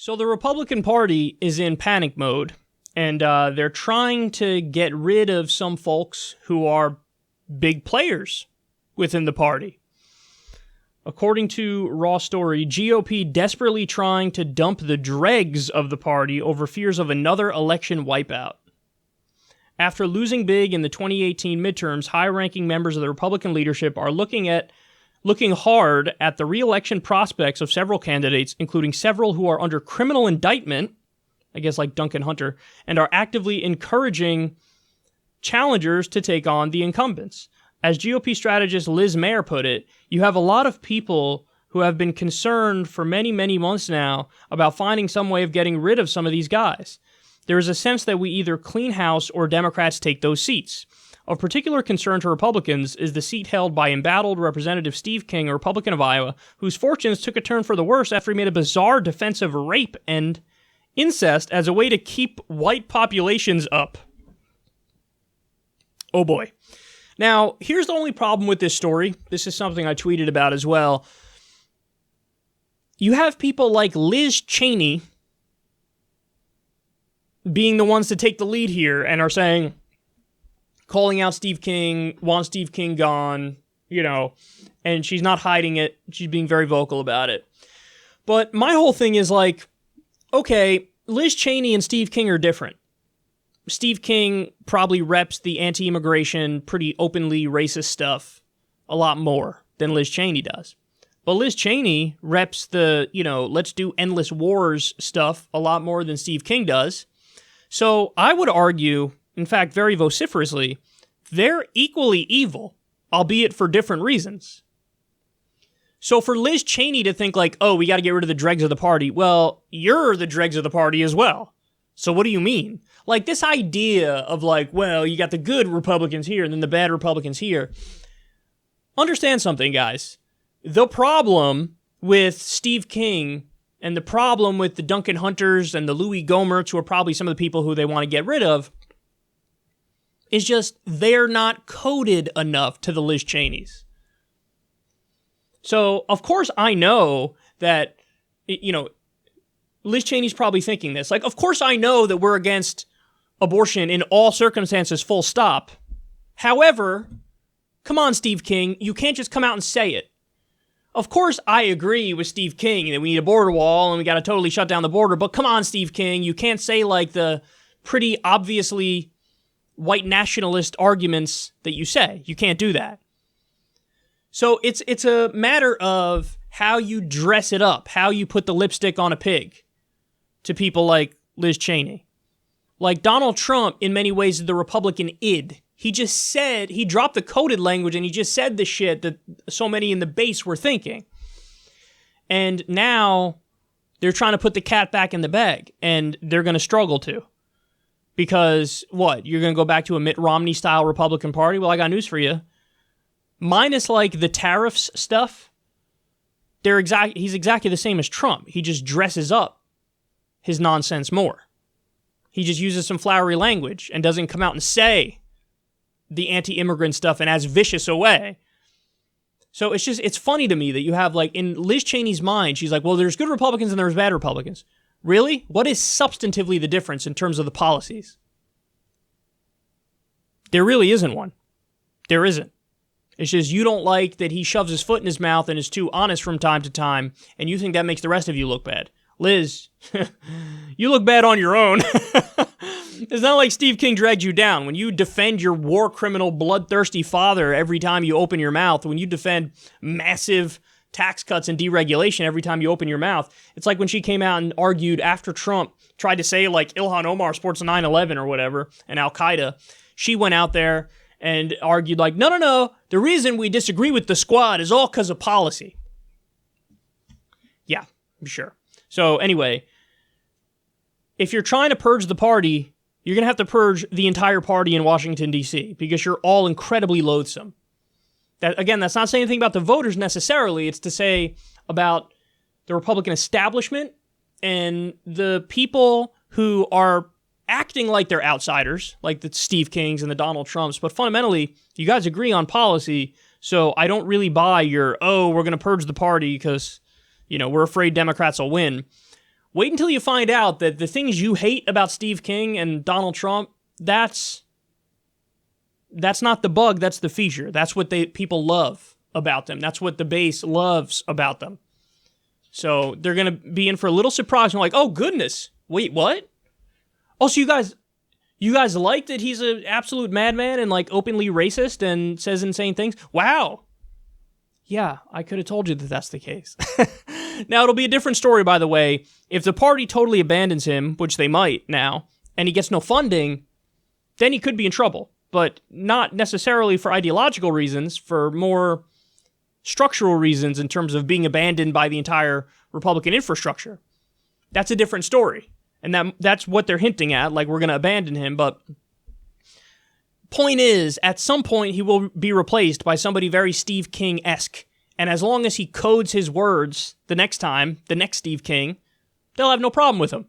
So the Republican Party is in panic mode, and they're trying to get rid of some folks who are big players within the party. According to Raw Story, GOP desperately trying to dump the dregs of the party over fears of another election wipeout. After losing big in the 2018 midterms, high-ranking members of the Republican leadership are looking hard at the re-election prospects of several candidates, including several who are under criminal indictment, I guess like Duncan Hunter, and are actively encouraging challengers to take on the incumbents. As GOP strategist Liz Mayer put it, you have a lot of people who have been concerned for many, many months now about finding some way of getting rid of some of these guys. There is a sense that we either clean house or Democrats take those seats. Of particular concern to Republicans is the seat held by embattled Representative Steve King, a Republican of Iowa, whose fortunes took a turn for the worse after he made a bizarre defense of rape and incest as a way to keep white populations up. Oh boy. Now, here's the only problem with this story. This is something I tweeted about as well. You have people like Liz Cheney being the ones to take the lead here and are saying, calling out Steve King, want Steve King gone, and she's not hiding it. She's being very vocal about it. But my whole thing is like, okay, Liz Cheney and Steve King are different. Steve King probably reps the anti-immigration, pretty openly racist stuff a lot more than Liz Cheney does. But Liz Cheney reps the, let's do endless wars stuff a lot more than Steve King does. So I would argue, in fact, very vociferously, they're equally evil, albeit for different reasons. So for Liz Cheney to think like, oh, we got to get rid of the dregs of the party, well, you're the dregs of the party as well. So what do you mean? Like this idea of like, well, you got the good Republicans here and then the bad Republicans here. Understand something, guys. The problem with Steve King and the problem with the Duncan Hunters and the Louis Gohmerts, who are probably some of the people who they want to get rid of, is just they're not coded enough to the Liz Cheneys. So, of course, I know that, Liz Cheney's probably thinking this. Like, of course I know that we're against abortion in all circumstances, full stop. However, come on, Steve King, you can't just come out and say it. Of course I agree with Steve King that we need a border wall and we got to totally shut down the border, but come on, Steve King, you can't say like the pretty obviously white nationalist arguments that you say. You can't do that. So it's a matter of how you dress it up, how you put the lipstick on a pig to people like Liz Cheney. Like Donald Trump, in many ways, is the Republican id. He dropped the coded language and he just said the shit that so many in the base were thinking. And now they're trying to put the cat back in the bag and they're going to struggle to. Because what? You're going to go back to a Mitt Romney style Republican Party? Well, I got news for you. Minus like the tariffs stuff, he's exactly the same as Trump. He just dresses up his nonsense more. He just uses some flowery language and doesn't come out and say the anti-immigrant stuff in as vicious a way. So it's funny to me that you have like in Liz Cheney's mind, she's like, well, there's good Republicans and there's bad Republicans. Really? What is substantively the difference in terms of the policies? There really isn't one. There isn't. It's just you don't like that he shoves his foot in his mouth and is too honest from time to time, and you think that makes the rest of you look bad. Liz, you look bad on your own. It's not like Steve King dragged you down. When you defend your war criminal, bloodthirsty father every time you open your mouth, when you defend massive tax cuts and deregulation every time you open your mouth, it's like when she came out and argued after Trump tried to say like Ilhan Omar supports 9/11 or whatever and Al-Qaeda. She went out there and argued like, no, the reason we disagree with the squad is all because of policy. Yeah, I'm sure. So anyway, if you're trying to purge the party, you're going to have to purge the entire party in Washington, D.C., because you're all incredibly loathsome. That's not saying anything about the voters necessarily. It's to say about the Republican establishment and the people who are acting like they're outsiders, like the Steve Kings and the Donald Trumps, but fundamentally, you guys agree on policy, so I don't really buy your, we're going to purge the party because, we're afraid Democrats will win. Wait until you find out that the things you hate about Steve King and Donald Trump, that's not the bug, that's the feature. That's what people love about them. That's what the base loves about them. So they're going to be in for a little surprise. And like, oh, goodness. Wait, what? Oh, so you guys like that he's an absolute madman and like openly racist and says insane things? Wow. Yeah, I could have told you that that's the case. Now, it'll be a different story, by the way. If the party totally abandons him, which they might now, and he gets no funding, then he could be in trouble. But not necessarily for ideological reasons, for more structural reasons in terms of being abandoned by the entire Republican infrastructure. That's a different story. And that's what they're hinting at, like we're going to abandon him. But point is, at some point, he will be replaced by somebody very Steve King-esque. And as long as he codes his words the next time, the next Steve King, they'll have no problem with him.